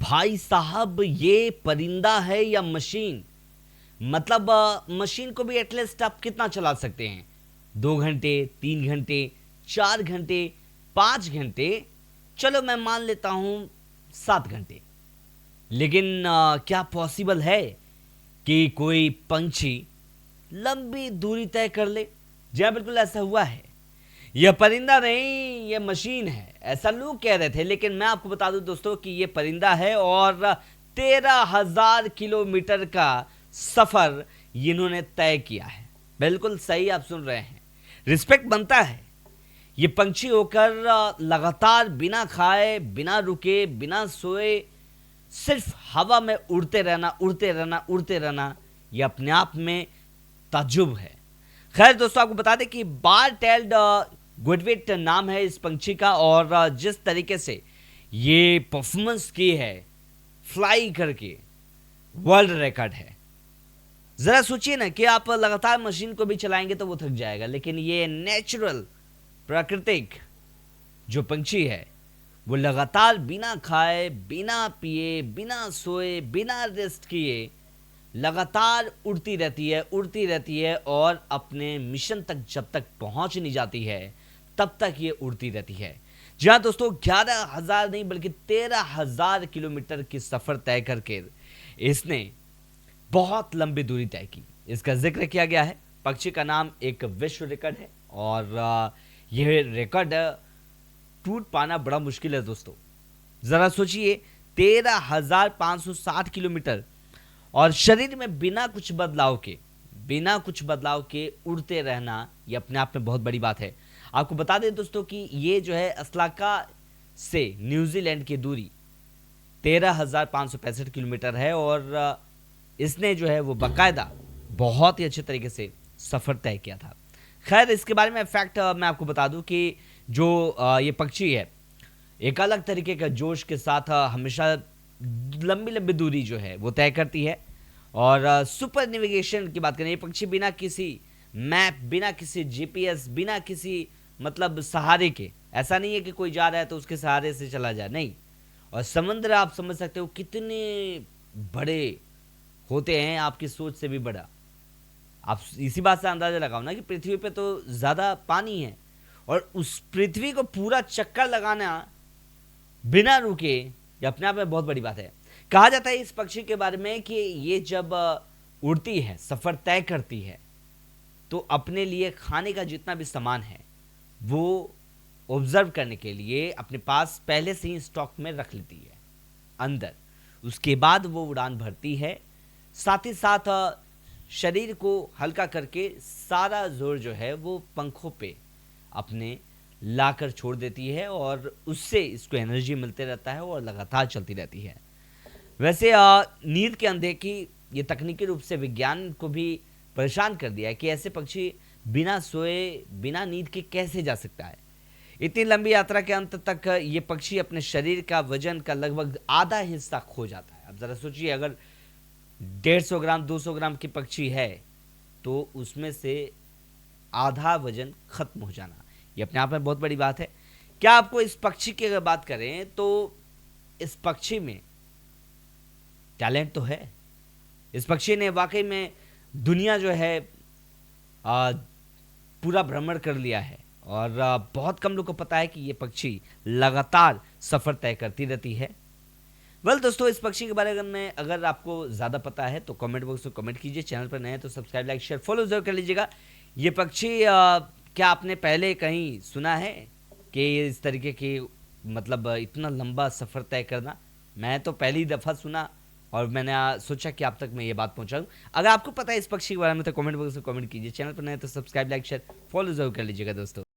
भाई साहब, ये परिंदा है या मशीन? मतलब मशीन को भी एटलीस्ट आप कितना चला सकते हैं? 2 घंटे, 3 घंटे, 4 घंटे, 5 घंटे, चलो मैं मान लेता हूं 7 घंटे। लेकिन क्या पॉसिबल है कि कोई पंछी लंबी दूरी तय कर ले? जी हाँ, बिल्कुल ऐसा हुआ है। यह परिंदा नहीं, यह मशीन है, ऐसा लोग कह रहे थे, लेकिन मैं आपको बता दूं दोस्तों कि यह परिंदा है और 13,000 किलोमीटर का सफर इन्होंने तय किया है। बिल्कुल सही आप सुन रहे हैं, रिस्पेक्ट बनता है। ये पंछी होकर लगातार बिना खाए, बिना रुके, बिना सोए, सिर्फ हवा में उड़ते रहना, उड़ते रहना, उड़ते रहना, यह अपने आप में ताज्जुब है। खैर दोस्तों, आपको बता दें कि बार टेल्ड गुडविट नाम है इस पंछी का, और जिस तरीके से ये परफॉर्मेंस की है फ्लाई करके, वर्ल्ड रिकॉर्ड है। जरा सोचिए ना कि आप लगातार मशीन को भी चलाएंगे तो वो थक जाएगा, लेकिन ये नेचुरल, प्राकृतिक जो पंछी है वो लगातार बिना खाए, बिना पिए, बिना सोए, बिना रेस्ट किए लगातार उड़ती रहती है, उड़ती रहती है, और अपने मिशन तक जब तक पहुंच नहीं जाती है तब तक ये उड़ती रहती है। जी हाँ दोस्तों, 11,000 नहीं बल्कि 13,000 किलोमीटर की सफर तय करके इसने बहुत लंबी दूरी तय की। इसका जिक्र किया गया है। पक्षी का नाम एक विश्व रिकॉर्ड है, और यह रिकॉर्ड टूट पाना बड़ा मुश्किल है दोस्तों। जरा सोचिए, 13,560 किलोमीटर, और शरीर में बिना कुछ बदलाव के उड़ते रहना, यह अपने आप में बहुत बड़ी बात है। आपको बता दें दोस्तों कि ये जो है असलाका से न्यूजीलैंड की दूरी 13,565 किलोमीटर है, और इसने जो है वो बाकायदा बहुत ही अच्छे तरीके से सफर तय किया था। खैर, इसके बारे में फैक्ट मैं आपको बता दूं कि जो ये पक्षी है, एक अलग तरीके का जोश के साथ हमेशा लंबी लंबी दूरी जो है वो तय करती है। और सुपर नेविगेशन की बात करें, ये पक्षी बिना किसी मैप, बिना किसी जीपीएस, बिना किसी मतलब सहारे के, ऐसा नहीं है कि कोई जा रहा है तो उसके सहारे से चला जाए, नहीं। और समुद्र आप समझ सकते हो कितने बड़े होते हैं, आपकी सोच से भी बड़ा। आप इसी बात से अंदाजा लगाओ ना कि पृथ्वी पे तो ज्यादा पानी है, और उस पृथ्वी को पूरा चक्कर लगाना बिना रुके, ये अपने आप में बहुत बड़ी बात है। कहा जाता है इस पक्षी के बारे में कि ये जब उड़ती है, सफर तय करती है, तो अपने लिए खाने का जितना भी सामान है वो ऑब्जर्व करने के लिए अपने पास पहले से ही स्टॉक में रख लेती है अंदर। उसके बाद वो उड़ान भरती है, साथ ही साथ शरीर को हल्का करके सारा जोर जो है वो पंखों पे अपने लाकर छोड़ देती है, और उससे इसको एनर्जी मिलते रहता है और लगातार चलती रहती है। वैसे नींद के अनदेखी ये तकनीकी रूप से विज्ञान को भी परेशान कर दिया है कि ऐसे पक्षी बिना सोए, बिना नींद के कैसे जा सकता है। इतनी लंबी यात्रा के अंत तक ये पक्षी अपने शरीर का वजन का लगभग आधा हिस्सा खो जाता है। अब जरा सोचिए, अगर 150 ग्राम, 200 ग्राम की पक्षी है तो उसमें से आधा वजन खत्म हो जाना, ये अपने आप में बहुत बड़ी बात है। क्या आपको इस पक्षी की अगर बात करें तो इस पक्षी में टैलेंट तो है। इस पक्षी ने वाकई में दुनिया जो है पूरा भ्रमण कर लिया है, और बहुत कम लोग को पता है कि ये पक्षी लगातार सफर तय करती रहती है। वेल दोस्तों, इस पक्षी के बारे में अगर आपको ज़्यादा पता है तो कमेंट बॉक्स में कमेंट कीजिए। चैनल पर नए हैं तो सब्सक्राइब, लाइक, शेयर, फॉलो जरूर कर लीजिएगा। ये पक्षी क्या आपने पहले कहीं सुना है कि इस तरीके की मतलब इतना लंबा सफ़र तय करना? मैं तो पहली दफ़ा सुना, और मैंने सोचा कि आप तक मैं ये बात पहुंचाऊं। अगर आपको पता है इस पक्षी के बारे में तो कमेंट बॉक्स में कमेंट कीजिए। चैनल पर नए हैं तो सब्सक्राइब, लाइक, शेयर, फॉलो जरूर कर लीजिएगा दोस्तों।